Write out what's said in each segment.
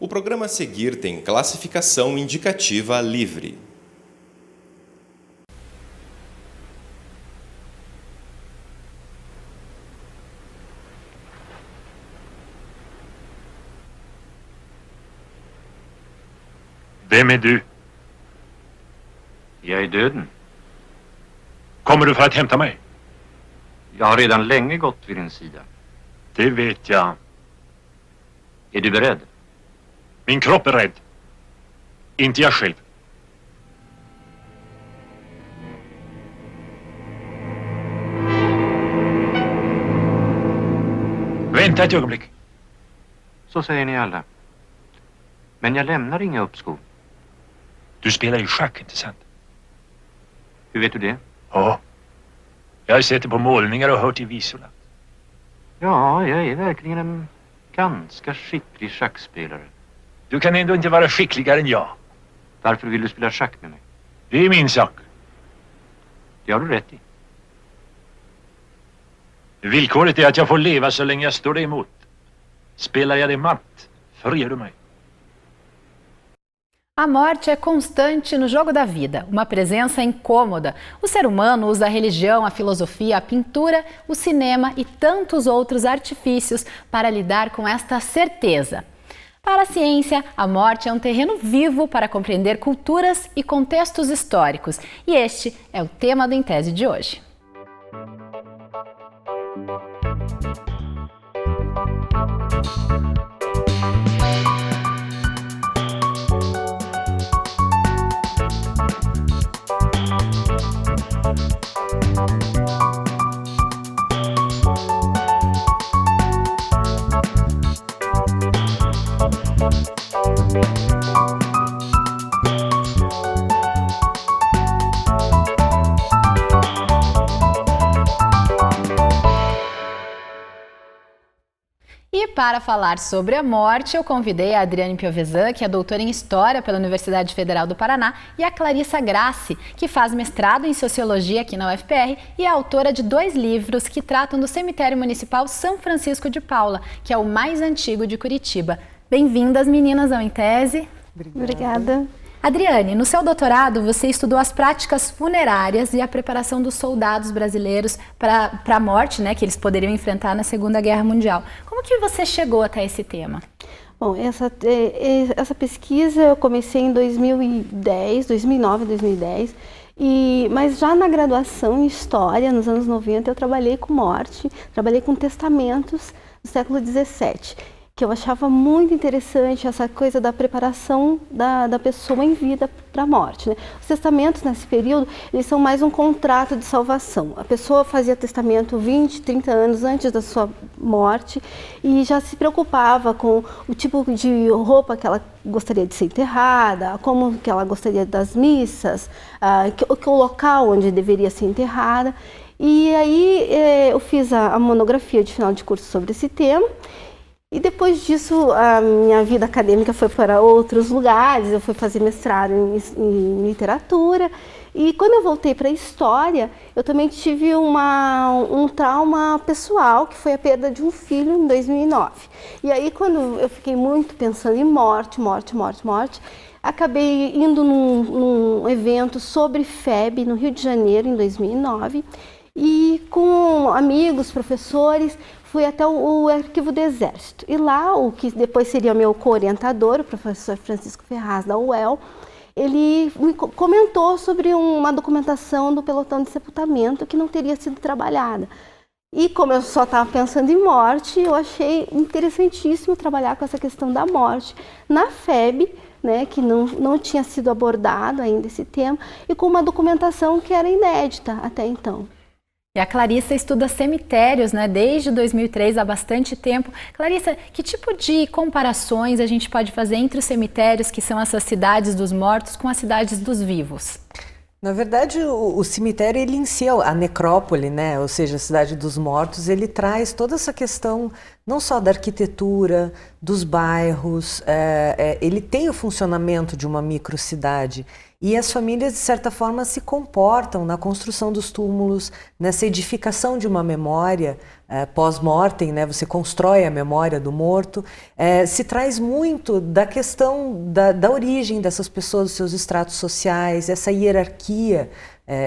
O programa a seguir tem classificação indicativa livre. Vem är du? Jag är döden. Kommer du för att hämta mig? Jag har redan länge gått vid din sida. Det vet jag. Är du beredd? Min kropp är rädd. Inte jag själv. Vänta ett ögonblick. Så säger ni alla. Men jag lämnar inga uppskov. Du spelar ju schack, inte sant? Hur vet du det? Ja. Jag har sett det på målningar och hört i visorna. Ja, jag är verkligen en ganska skicklig schackspelare. Du kan ändå inte vara skickligare än jag. Varför vill du spela schack med mig? Det är min sak. Det har du rätt i. Villkoret är att jag får leva så länge jag står dig emot. Spelar jag dig matt, friar du mig. A morte é constante no jogo da vida, uma presença incômoda. O ser humano usa a religião, a filosofia, a pintura, o cinema e tantos outros artifícios para lidar com esta certeza. Para a ciência, a morte é um terreno vivo para compreender culturas e contextos históricos. E este é o tema do Em Tese de hoje. E para falar sobre a morte, eu convidei a Adriane Piovesan, que é doutora em História pela Universidade Federal do Paraná, e a Clarissa Grassi, que faz mestrado em Sociologia aqui na UFPR e é autora de 2 livros que tratam do Cemitério Municipal São Francisco de Paula, que é o mais antigo de Curitiba. Bem-vindas, meninas, ao Em Tese. Obrigada. Adriane, no seu doutorado você estudou as práticas funerárias e a preparação dos soldados brasileiros para a morte, né, que eles poderiam enfrentar na Segunda Guerra Mundial. Como que você chegou até esse tema? Bom, essa pesquisa eu comecei em 2009, 2010, mas já na graduação em História, nos anos 90, eu trabalhei com morte, trabalhei com testamentos do século XVII. Que eu achava muito interessante essa coisa da preparação da pessoa em vida para a morte, né? Os testamentos nesse período, eles são mais um contrato de salvação. A pessoa fazia testamento 20, 30 anos antes da sua morte e já se preocupava com o tipo de roupa que ela gostaria de ser enterrada, como que ela gostaria das missas, o local onde deveria ser enterrada. E aí eu fiz a monografia de final de curso sobre esse tema. E depois disso, a minha vida acadêmica foi para outros lugares, eu fui fazer mestrado em literatura. E quando eu voltei para a história, eu também tive um trauma pessoal, que foi a perda de um filho em 2009. E aí, quando eu fiquei muito pensando em morte, acabei indo num evento sobre FEB no Rio de Janeiro, em 2009. E com amigos, professores, fui até o Arquivo do Exército. E lá, o que depois seria meu co-orientador, o professor Francisco Ferraz, da UEL, ele me comentou sobre uma documentação do pelotão de sepultamento que não teria sido trabalhada. E como eu só estava pensando em morte, eu achei interessantíssimo trabalhar com essa questão da morte na FEB, né, que não tinha sido abordado ainda esse tema, e com uma documentação que era inédita até então. E a Clarissa estuda cemitérios, né, desde 2003, há bastante tempo. Clarissa, que tipo de comparações a gente pode fazer entre os cemitérios, que são essas cidades dos mortos, com as cidades dos vivos? Na verdade, o cemitério, ele em si, a necrópole, né, ou seja, a cidade dos mortos, ele traz toda essa questão, não só da arquitetura, dos bairros, ele tem o funcionamento de uma microcidade. E as famílias, de certa forma, se comportam na construção dos túmulos, nessa edificação de uma memória pós-mortem, né? Você constrói a memória do morto. Se traz muito da questão da origem dessas pessoas, dos seus estratos sociais, essa hierarquia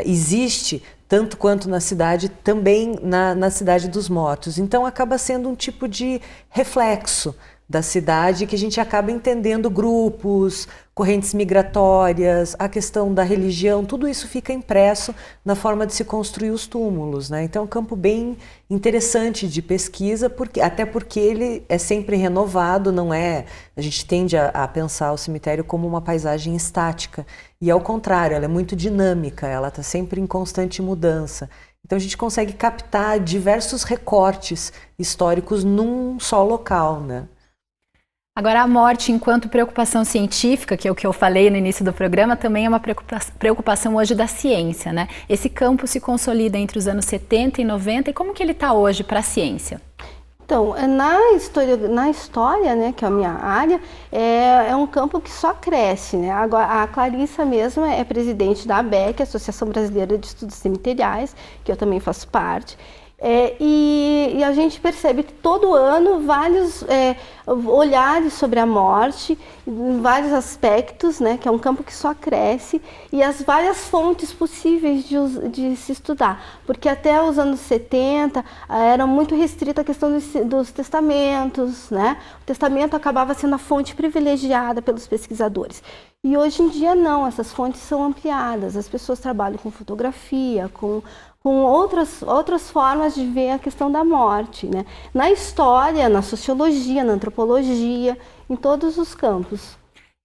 existe tanto quanto na cidade, também na Cidade dos Mortos. Então acaba sendo um tipo de reflexo da cidade que a gente acaba entendendo grupos, correntes migratórias, a questão da religião, tudo isso fica impresso na forma de se construir os túmulos, né? Então é um campo bem interessante de pesquisa, até porque ele é sempre renovado, não é? A gente tende a pensar o cemitério como uma paisagem estática, e ao contrário, ela é muito dinâmica, ela está sempre em constante mudança. Então a gente consegue captar diversos recortes históricos num só local, né? Agora, a morte enquanto preocupação científica, que é o que eu falei no início do programa, também é uma preocupação hoje da ciência, né? Esse campo se consolida entre os anos 70 e 90, e como que ele está hoje para a ciência? Então, na história, né, que é a minha área, é um campo que só cresce, né? Agora, a Clarissa mesmo é presidente da ABEC, Associação Brasileira de Estudos Cemiteriais, que eu também faço parte. E a gente percebe que todo ano vários olhares sobre a morte, em vários aspectos, né, que é um campo que só cresce, e as várias fontes possíveis de se estudar, porque até os anos 70 era muito restrita a questão dos testamentos, né? O testamento acabava sendo a fonte privilegiada pelos pesquisadores. E hoje em dia não, essas fontes são ampliadas, as pessoas trabalham com fotografia, com outras formas de ver a questão da morte, né? Na história, na sociologia, na antropologia, em todos os campos.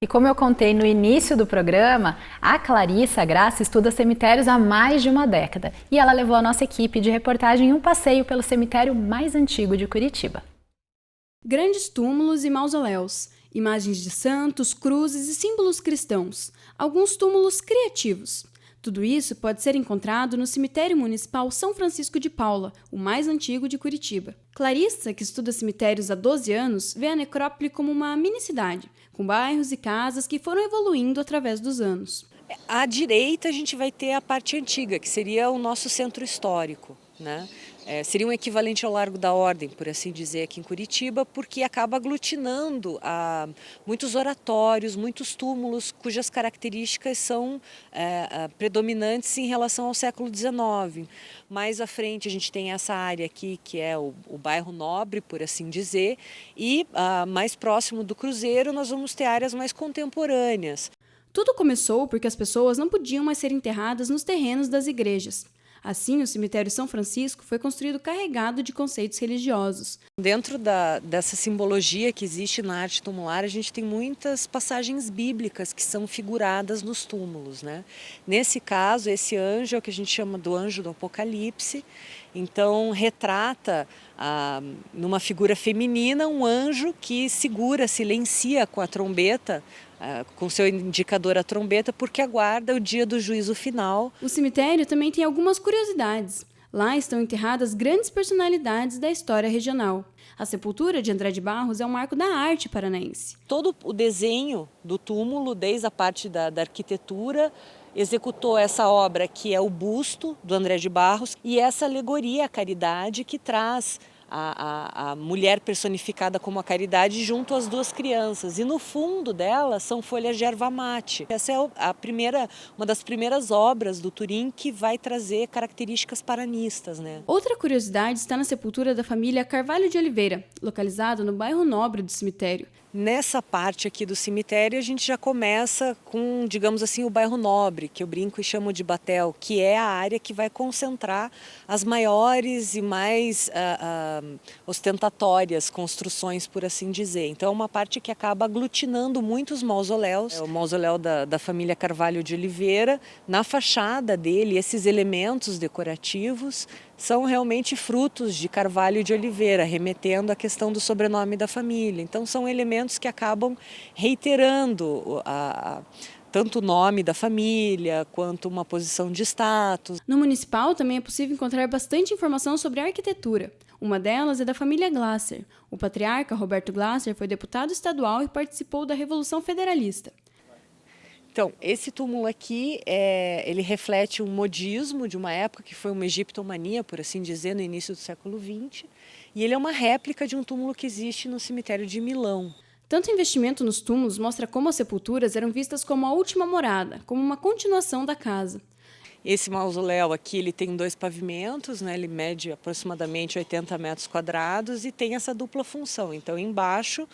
E como eu contei no início do programa, a Clarissa Graça estuda cemitérios há mais de uma década. E ela levou a nossa equipe de reportagem em um passeio pelo cemitério mais antigo de Curitiba. Grandes túmulos e mausoléus, imagens de santos, cruzes e símbolos cristãos, alguns túmulos criativos. Tudo isso pode ser encontrado no Cemitério Municipal São Francisco de Paula, o mais antigo de Curitiba. Clarissa, que estuda cemitérios há 12 anos, vê a necrópole como uma mini-cidade, com bairros e casas que foram evoluindo através dos anos. À direita a gente vai ter a parte antiga, que seria o nosso centro histórico, né? Seria um equivalente ao Largo da Ordem, por assim dizer, aqui em Curitiba, porque acaba aglutinando muitos oratórios, muitos túmulos, cujas características são predominantes em relação ao século XIX. Mais à frente a gente tem essa área aqui, que é o bairro Nobre, por assim dizer, e mais próximo do Cruzeiro nós vamos ter áreas mais contemporâneas. Tudo começou porque as pessoas não podiam mais ser enterradas nos terrenos das igrejas. Assim, o cemitério São Francisco foi construído carregado de conceitos religiosos. Dentro dessa simbologia que existe na arte tumular, a gente tem muitas passagens bíblicas que são figuradas nos túmulos, né? Nesse caso, esse anjo é o que a gente chama do anjo do Apocalipse. Então, retrata numa figura feminina um anjo que silencia com a trombeta, com seu indicador a trombeta, porque aguarda o dia do juízo final. O cemitério também tem algumas curiosidades. Lá estão enterradas grandes personalidades da história regional. A sepultura de André de Barros é um marco da arte paranaense. Todo o desenho do túmulo, desde a parte da arquitetura, executou essa obra que é o busto do André de Barros e essa alegoria à caridade que traz a mulher personificada como a caridade junto às duas crianças. E no fundo dela são folhas de erva mate. Essa é uma das primeiras obras do Turim que vai trazer características paranistas, né? Outra curiosidade está na sepultura da família Carvalho de Oliveira, localizada no bairro Nobre do cemitério. Nessa parte aqui do cemitério a gente já começa com, digamos assim, o bairro Nobre, que eu brinco e chamo de Batel, que é a área que vai concentrar as maiores e mais ostentatórias construções, por assim dizer. Então é uma parte que acaba aglutinando muitos mausoléus. É o mausoléu da família Carvalho de Oliveira. Na fachada dele, esses elementos decorativos são realmente frutos de Carvalho de Oliveira, remetendo à questão do sobrenome da família. Então são elementos que acabam reiterando tanto o nome da família, quanto uma posição de status. No municipal também é possível encontrar bastante informação sobre a arquitetura. Uma delas é da família Glasser. O patriarca Roberto Glasser foi deputado estadual e participou da Revolução Federalista. Então, esse túmulo aqui, ele reflete um modismo de uma época que foi uma egiptomania, por assim dizer, no início do século XX. E ele é uma réplica de um túmulo que existe no cemitério de Milão. Tanto investimento nos túmulos mostra como as sepulturas eram vistas como a última morada, como uma continuação da casa. Esse mausoléu aqui, ele tem 2 pavimentos, né? Ele mede aproximadamente 80 metros quadrados e tem essa dupla função. Então, embaixo,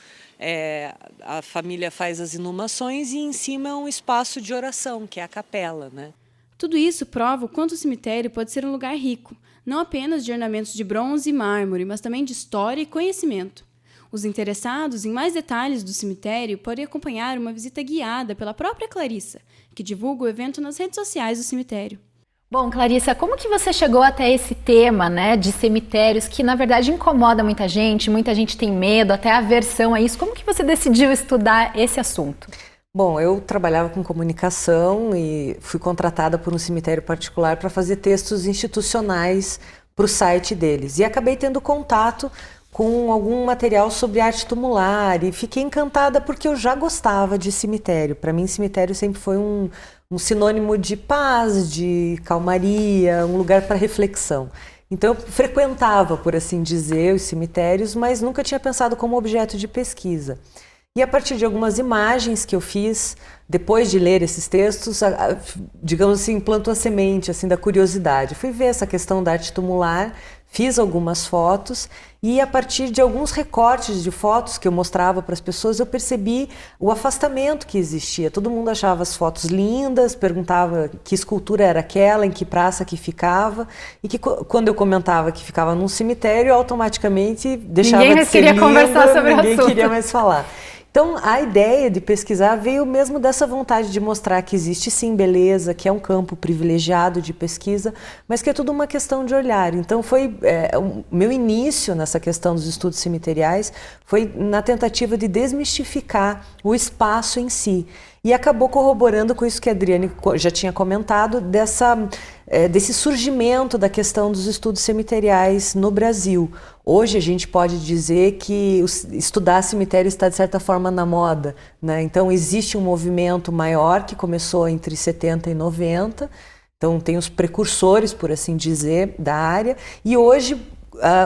a família faz as inumações e em cima é um espaço de oração, que é a capela, né? Tudo isso prova o quanto o cemitério pode ser um lugar rico, não apenas de ornamentos de bronze e mármore, mas também de história e conhecimento. Os interessados em mais detalhes do cemitério podem acompanhar uma visita guiada pela própria Clarissa, que divulga o evento nas redes sociais do cemitério. Bom, Clarissa, como que você chegou até esse tema, né, de cemitérios, que na verdade incomoda muita gente tem medo, até aversão a isso. Como que você decidiu estudar esse assunto? Bom, eu trabalhava com comunicação e fui contratada por um cemitério particular para fazer textos institucionais para o site deles. E acabei tendo contato com algum material sobre arte tumular e fiquei encantada porque eu já gostava de cemitério. Para mim, cemitério sempre foi um sinônimo de paz, de calmaria, um lugar para reflexão. Então eu frequentava, por assim dizer, os cemitérios, mas nunca tinha pensado como objeto de pesquisa. E a partir de algumas imagens que eu fiz, depois de ler esses textos, digamos assim, plantou a semente assim, da curiosidade. Fui ver essa questão da arte tumular, fiz algumas fotos e a partir de alguns recortes de fotos que eu mostrava para as pessoas, eu percebi o afastamento que existia. Todo mundo achava as fotos lindas, perguntava que escultura era aquela, em que praça que ficava, e que quando eu comentava que ficava num cemitério, automaticamente deixava de ser linda, conversar sobre o ninguém assunto. queria mais falar. Então, a ideia de pesquisar veio mesmo dessa vontade de mostrar que existe sim beleza, que é um campo privilegiado de pesquisa, mas que é tudo uma questão de olhar. Então, foi o meu início nessa questão dos estudos cemiteriais foi na tentativa de desmistificar o espaço em si. E acabou corroborando com isso que a Adriane já tinha comentado, desse surgimento da questão dos estudos cemiteriais no Brasil. Hoje a gente pode dizer que estudar cemitério está, de certa forma, na moda, né? Então existe um movimento maior que começou entre 70 e 90, então tem os precursores, por assim dizer, da área, e hoje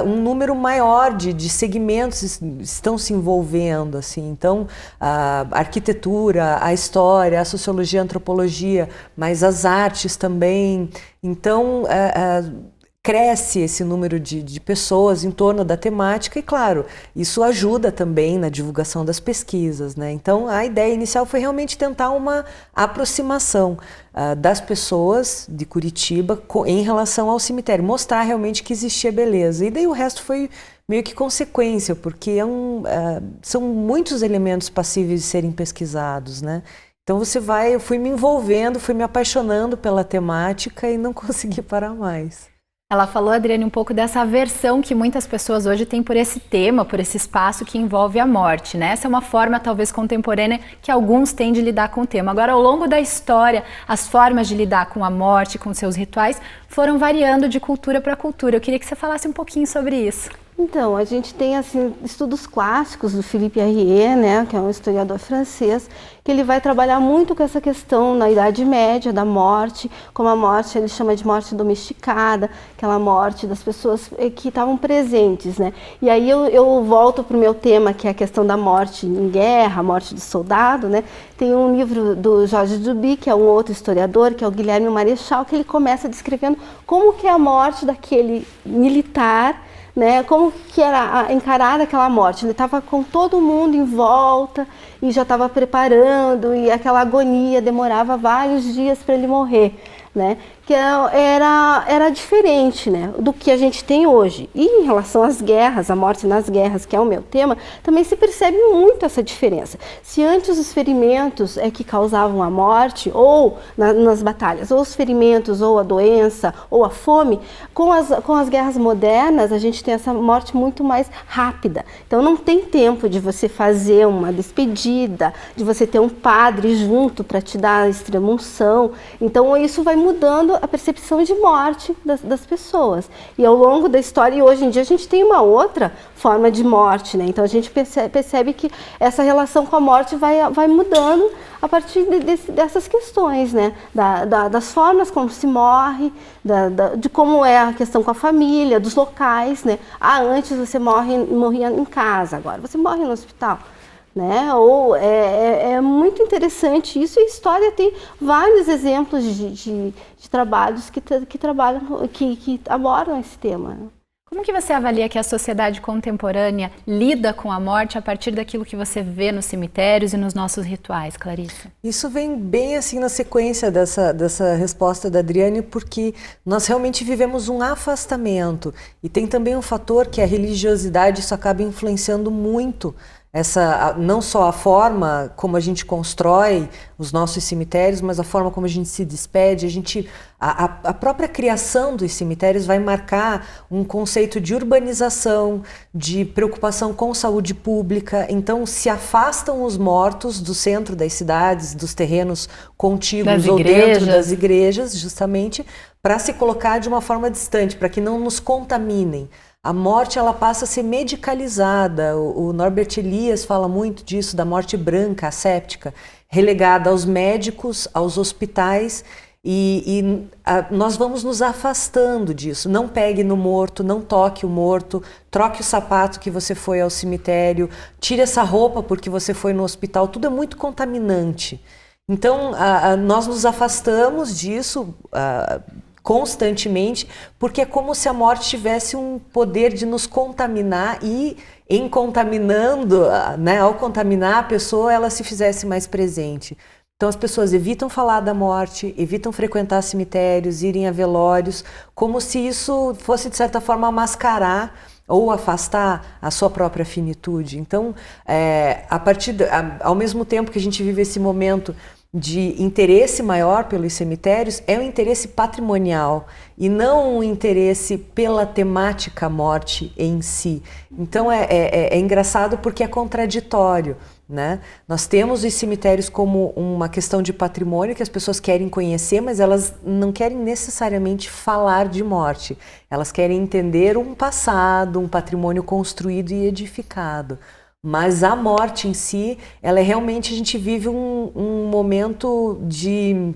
um número maior de segmentos estão se envolvendo, assim. Então, a arquitetura, a história, a sociologia, a antropologia, mas as artes também. Então, cresce esse número de pessoas em torno da temática e, claro, isso ajuda também na divulgação das pesquisas, né? Então, a ideia inicial foi realmente tentar uma aproximação das pessoas de Curitiba em relação ao cemitério, mostrar realmente que existia beleza. E daí o resto foi meio que consequência, porque são muitos elementos passíveis de serem pesquisados, né? Então eu fui me envolvendo, fui me apaixonando pela temática e não consegui parar mais. Ela falou, Adriane, um pouco dessa aversão que muitas pessoas hoje têm por esse tema, por esse espaço que envolve a morte, né? Essa é uma forma, talvez, contemporânea que alguns têm de lidar com o tema. Agora, ao longo da história, as formas de lidar com a morte, com seus rituais, foram variando de cultura para cultura. Eu queria que você falasse um pouquinho sobre isso. Então, a gente tem assim, estudos clássicos do Philippe Arrier, né, que é um historiador francês, que ele vai trabalhar muito com essa questão na Idade Média da morte, como a morte, ele chama de morte domesticada, aquela morte das pessoas que estavam presentes, né. E aí eu volto para o meu tema, que é a questão da morte em guerra, a morte do soldado, né. Tem um livro do Georges Duby, que é um outro historiador, que é o Guilherme Marechal, que ele começa descrevendo como que é a morte daquele militar, né, como que era encarada aquela morte. Ele estava com todo mundo em volta e já estava preparando, e aquela agonia demorava vários dias para ele morrer, né, que era diferente, né, do que a gente tem hoje. E em relação às guerras, a morte nas guerras, que é o meu tema, também se percebe muito essa diferença. Se antes os ferimentos é que causavam a morte, ou nas batalhas, ou os ferimentos, ou a doença, ou a fome, com as guerras modernas, a gente tem essa morte muito mais rápida. Então não tem tempo de você fazer uma despedida, de você ter um padre junto para te dar a extrema-unção. Então isso vai mudando a percepção de morte das pessoas. E ao longo da história, e hoje em dia a gente tem uma outra forma de morte, né? Então a gente percebe que essa relação com a morte vai mudando a partir dessas questões, né? Das formas como se morre, de como é a questão com a família, dos locais, né? Antes você morria em casa, agora você morre no hospital. Né? Ou é muito interessante isso, e a história tem vários exemplos de trabalhos que abordam esse tema. Né? Como que você avalia que a sociedade contemporânea lida com a morte a partir daquilo que você vê nos cemitérios e nos nossos rituais, Clarissa? Isso vem bem assim na sequência dessa resposta da Adriane, porque nós realmente vivemos um afastamento, e tem também um fator que a religiosidade, isso acaba influenciando muito não só a forma como a gente constrói os nossos cemitérios, mas a forma como a gente se despede. A própria criação dos cemitérios vai marcar um conceito de urbanização, de preocupação com saúde pública. Então se afastam os mortos do centro das cidades, dos terrenos contíguos ou dentro das igrejas, justamente para se colocar de uma forma distante, para que não nos contaminem. A morte, ela passa a ser medicalizada. O Norbert Elias fala muito disso, da morte branca, asséptica, relegada aos médicos, aos hospitais, e nós vamos nos afastando disso. Não pegue no morto, não toque o morto, troque o sapato que você foi ao cemitério, tire essa roupa porque você foi no hospital, tudo é muito contaminante. Então, nós nos afastamos disso constantemente, porque é como se a morte tivesse um poder de nos contaminar e, em contaminando, né, ao contaminar a pessoa, ela se fizesse mais presente. Então as pessoas evitam falar da morte, evitam frequentar cemitérios, irem a velórios, como se isso fosse de certa forma mascarar ou afastar a sua própria finitude. Então, ao mesmo tempo que a gente vive esse momento de interesse maior pelos cemitérios, é um interesse patrimonial e não um interesse pela temática morte em si. Então é engraçado porque é contraditório, né? Nós temos os cemitérios como uma questão de patrimônio que as pessoas querem conhecer, mas elas não querem necessariamente falar de morte. Elas querem entender um passado, um patrimônio construído e edificado. Mas a morte em si, ela realmente, a gente vive um momento de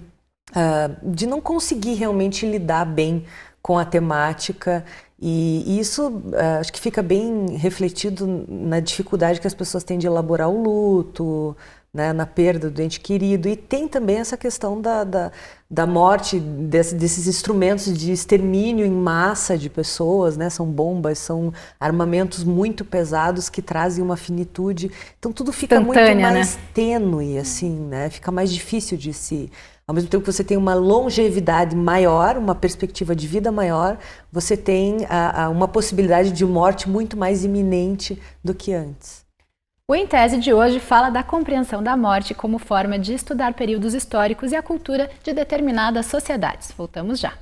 não conseguir realmente lidar bem com a temática, e isso acho que fica bem refletido na dificuldade que as pessoas têm de elaborar o luto, né, na perda do ente querido, e tem também essa questão da morte, desses instrumentos de extermínio em massa de pessoas, né? São bombas, são armamentos muito pesados que trazem uma finitude, então tudo fica muito mais tênue, assim, né? Fica mais difícil de se... Ao mesmo tempo que você tem uma longevidade maior, uma perspectiva de vida maior, você tem uma possibilidade de morte muito mais iminente do que antes. O Em Tese de hoje fala da compreensão da morte como forma de estudar períodos históricos e a cultura de determinadas sociedades. Voltamos já.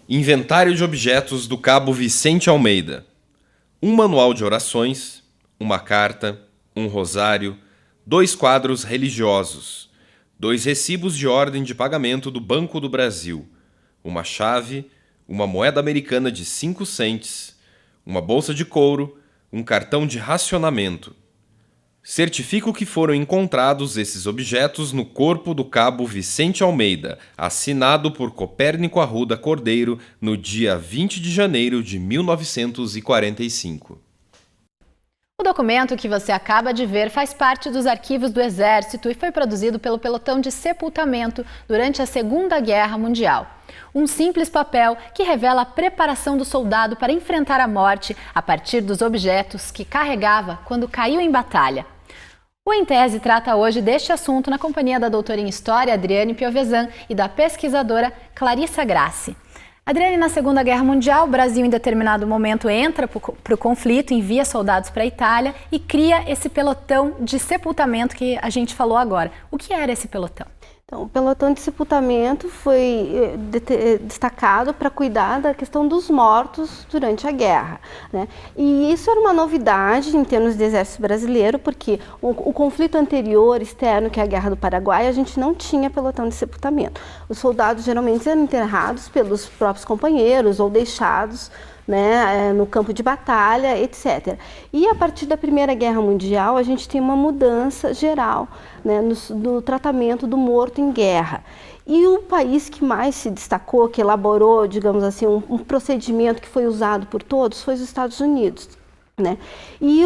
Inventário de objetos do Cabo Vicente Almeida. Um manual de orações, uma carta, um rosário, 2 quadros religiosos, 2 recibos de ordem de pagamento do Banco do Brasil, uma chave, uma moeda americana de 5 cents, uma bolsa de couro, um cartão de racionamento. Certifico que foram encontrados esses objetos no corpo do cabo Vicente Almeida, assinado por Copérnico Arruda Cordeiro no dia 20 de janeiro de 1945. O documento que você acaba de ver faz parte dos arquivos do Exército e foi produzido pelo Pelotão de Sepultamento durante a Segunda Guerra Mundial. Um simples papel que revela a preparação do soldado para enfrentar a morte a partir dos objetos que carregava quando caiu em batalha. O Em Tese trata hoje deste assunto na companhia da doutora em História Adriane Piovesan e da pesquisadora Clarissa Grassi. Adriane, na Segunda Guerra Mundial, o Brasil em determinado momento entra para o conflito, envia soldados para a Itália e cria esse pelotão de sepultamento que a gente falou agora. O que era esse pelotão? Então, o pelotão de sepultamento foi destacado para cuidar da questão dos mortos durante a guerra, né? E isso era uma novidade em termos de exército brasileiro, porque o conflito anterior, externo, que é a Guerra do Paraguai, a gente não tinha pelotão de sepultamento. Os soldados geralmente eram enterrados pelos próprios companheiros ou deixados, né, no campo de batalha, etc. E a partir da Primeira Guerra Mundial, a gente tem uma mudança geral, né, no tratamento do morto em guerra. E o país que mais se destacou, que elaborou, digamos assim, um procedimento que foi usado por todos, foi os Estados Unidos. Né? E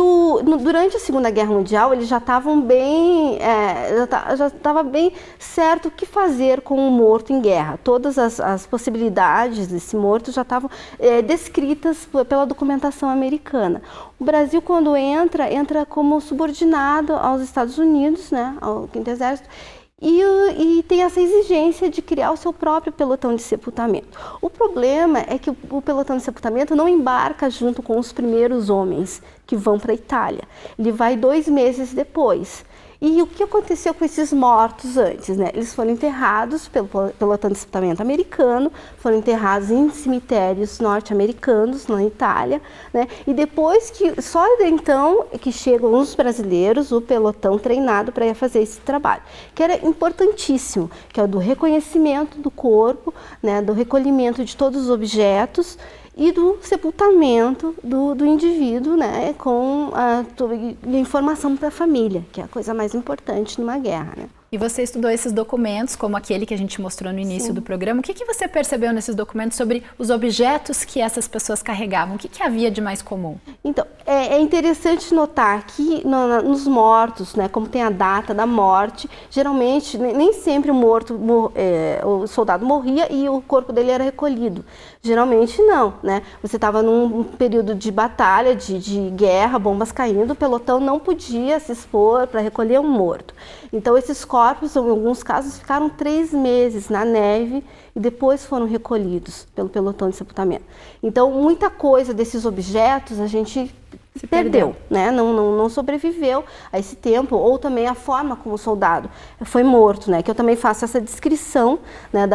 durante a Segunda Guerra Mundial eles já estavam bem, já estava bem certo o que fazer com o morto em guerra. Todas as possibilidades desse morto já estavam descritas pela documentação americana. O Brasil, quando entra como subordinado aos Estados Unidos, né, ao Quinto Exército, e tem essa exigência de criar o seu próprio pelotão de sepultamento. O problema é que o pelotão de sepultamento não embarca junto com os primeiros homens que vão para a Itália. Ele vai 2 meses depois. E o que aconteceu com esses mortos antes, né? Eles foram enterrados pelo pelotão de sepultamento americano, foram enterrados em cemitérios norte-americanos na Itália, né? E depois só então que chegam os brasileiros, o pelotão treinado para fazer esse trabalho, que era importantíssimo, que é o do reconhecimento do corpo, né? Do recolhimento de todos os objetos e do sepultamento do indivíduo, né, com a informação para a família, que é a coisa mais importante numa guerra, né? E você estudou esses documentos, como aquele que a gente mostrou no início do programa. O que você percebeu nesses documentos sobre os objetos que essas pessoas carregavam? O que havia de mais comum? Então, é interessante notar que nos mortos, né, como tem a data da morte, geralmente, nem sempre o soldado morria e o corpo dele era recolhido. Geralmente não, né? Você estava num período de batalha, de guerra, bombas caindo, o pelotão não podia se expor para recolher um morto. Então, esses corpos, em alguns casos, ficaram 3 meses na neve e depois foram recolhidos pelo pelotão de sepultamento. Então, muita coisa desses objetos a gente perdeu, né? Não sobreviveu a esse tempo, ou também a forma como o soldado foi morto, né? Que eu também faço essa descrição, né?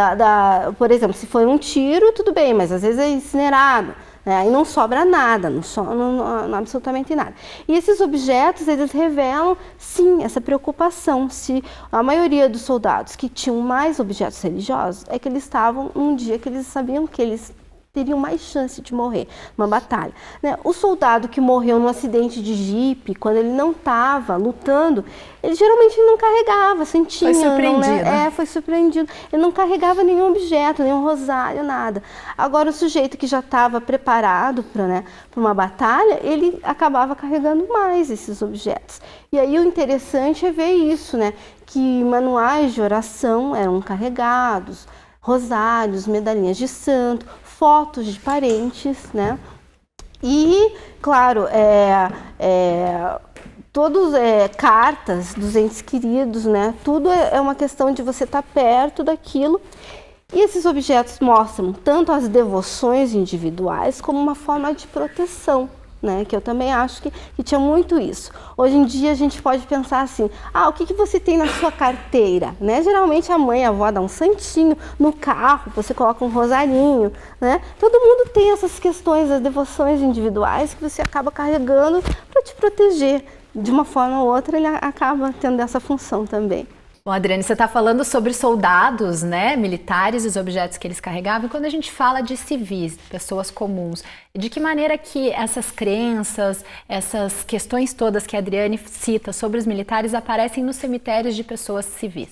Por exemplo, se foi um tiro, tudo bem, mas às vezes é incinerado. Aí não sobra nada, não absolutamente nada. E esses objetos, eles revelam, sim, essa preocupação. Se a maioria dos soldados que tinham mais objetos religiosos, é que eles estavam num dia que eles sabiam que eles teriam mais chance de morrer numa batalha, né? O soldado que morreu num acidente de jipe, quando ele não estava lutando, ele geralmente não carregava, sentia. Foi surpreendido. Né? Foi surpreendido. Ele não carregava nenhum objeto, nenhum rosário, nada. Agora, o sujeito que já estava preparado para uma batalha, ele acabava carregando mais esses objetos. E aí o interessante é ver isso, né? Que manuais de oração eram carregados, rosários, medalhinhas de santo, fotos de parentes, né? E, claro, todos cartas dos entes queridos, né? Tudo é uma questão de você estar perto daquilo. E esses objetos mostram tanto as devoções individuais como uma forma de proteção, né? Que eu também acho que tinha muito isso. Hoje em dia a gente pode pensar assim, o que você tem na sua carteira? Né? Geralmente a mãe, a avó dá um santinho, no carro você coloca um rosarinho, né? Todo mundo tem essas questões, as devoções individuais que você acaba carregando para te proteger de uma forma ou outra, ele acaba tendo essa função também. Bom, Adriane, você está falando sobre soldados, né, militares e os objetos que eles carregavam. E quando a gente fala de civis, pessoas comuns, de que maneira que essas crenças, essas questões todas que a Adriane cita sobre os militares aparecem nos cemitérios de pessoas civis?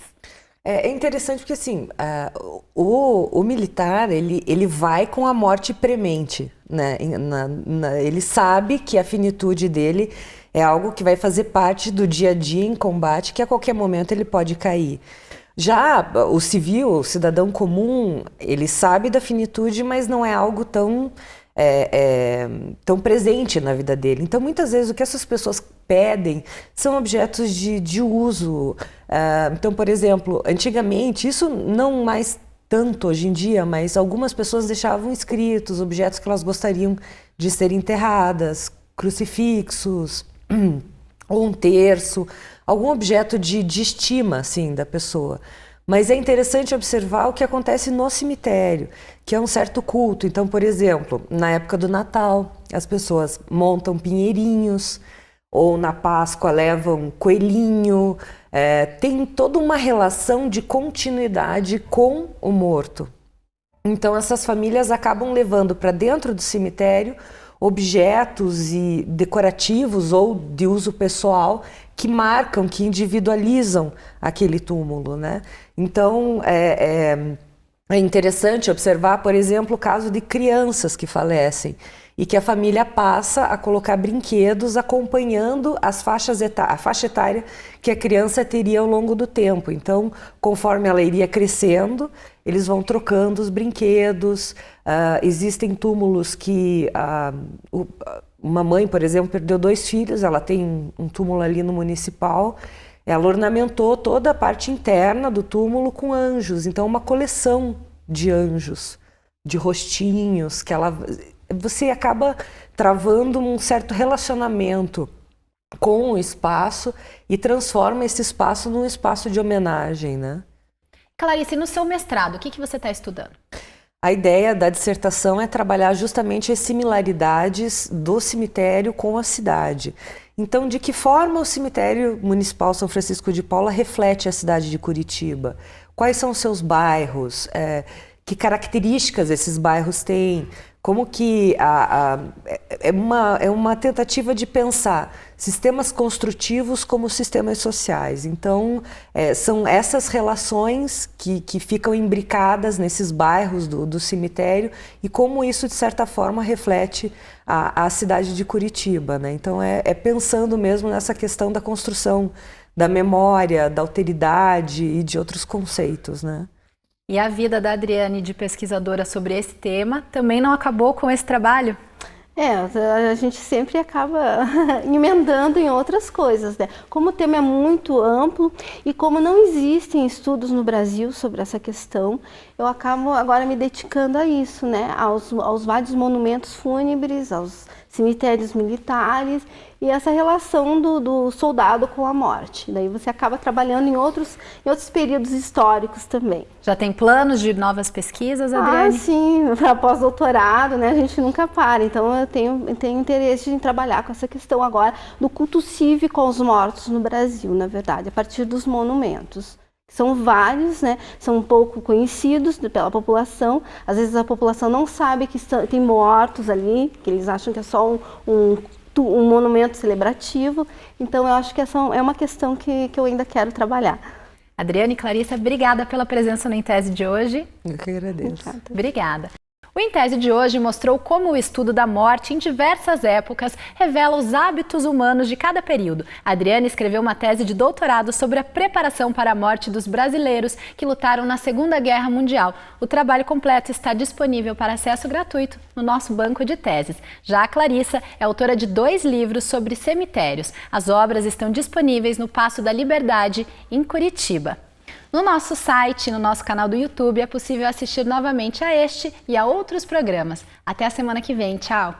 É interessante porque, assim, o militar, ele vai com a morte premente, né? Ele sabe que a finitude dele é algo que vai fazer parte do dia a dia em combate, que a qualquer momento ele pode cair. Já o civil, o cidadão comum, ele sabe da finitude, mas não é algo tão presente na vida dele. Então, muitas vezes, o que essas pessoas pedem são objetos de uso. Então, por exemplo, antigamente, isso não mais tanto hoje em dia, mas algumas pessoas deixavam escritos objetos que elas gostariam de ser enterradas, crucifixos, ou um terço, algum objeto de estima, assim, da pessoa. Mas é interessante observar o que acontece no cemitério, que é um certo culto. Então, por exemplo, na época do Natal, as pessoas montam pinheirinhos, ou na Páscoa levam coelhinho. Tem toda uma relação de continuidade com o morto. Então, essas famílias acabam levando para dentro do cemitério objetos e decorativos ou de uso pessoal que marcam, que individualizam aquele túmulo, né? Então, é interessante observar, por exemplo, o caso de crianças que falecem e que a família passa a colocar brinquedos acompanhando a faixa etária que a criança teria ao longo do tempo. Então, conforme ela iria crescendo, eles vão trocando os brinquedos. Existem túmulos que uma mãe, por exemplo, perdeu 2 filhos, ela tem um túmulo ali no municipal, ela ornamentou toda a parte interna do túmulo com anjos, então uma coleção de anjos, de rostinhos, você acaba travando um certo relacionamento com o espaço e transforma esse espaço num espaço de homenagem, né? Clarice, no seu mestrado, o que você está estudando? A ideia da dissertação é trabalhar justamente as similaridades do cemitério com a cidade. Então, de que forma o cemitério municipal São Francisco de Paula reflete a cidade de Curitiba? Quais são os seus bairros? Que características esses bairros têm? Como que é uma tentativa de pensar sistemas construtivos como sistemas sociais. Então, são essas relações que ficam imbricadas nesses bairros do cemitério e como isso, de certa forma, reflete a cidade de Curitiba, né? Então, pensando mesmo nessa questão da construção da memória, da alteridade e de outros conceitos, né? E a vida da Adriane, de pesquisadora sobre esse tema, também não acabou com esse trabalho? A gente sempre acaba emendando em outras coisas, né? Como o tema é muito amplo e como não existem estudos no Brasil sobre essa questão, eu acabo agora me dedicando a isso, né? Aos vários monumentos fúnebres, aos cemitérios militares e essa relação do soldado com a morte. Daí você acaba trabalhando em outros períodos históricos também. Já tem planos de novas pesquisas, Adriane? Sim, para pós-doutorado, né? A gente nunca para. Então eu tenho interesse em trabalhar com essa questão agora do culto cívico aos mortos no Brasil, na verdade, a partir dos monumentos. São vários, né? São um pouco conhecidos pela população. Às vezes a população não sabe que tem mortos ali, que eles acham que é só um monumento celebrativo. Então eu acho que essa é uma questão que eu ainda quero trabalhar. Adriane e Clarissa, obrigada pela presença no Em Tese de hoje. Eu que agradeço. Obrigada. O Em Tese de hoje mostrou como o estudo da morte em diversas épocas revela os hábitos humanos de cada período. A Adriane escreveu uma tese de doutorado sobre a preparação para a morte dos brasileiros que lutaram na Segunda Guerra Mundial. O trabalho completo está disponível para acesso gratuito no nosso banco de teses. Já a Clarissa é autora de 2 livros sobre cemitérios. As obras estão disponíveis no Paço da Liberdade, em Curitiba. No nosso site e no nosso canal do YouTube é possível assistir novamente a este e a outros programas. Até a semana que vem. Tchau!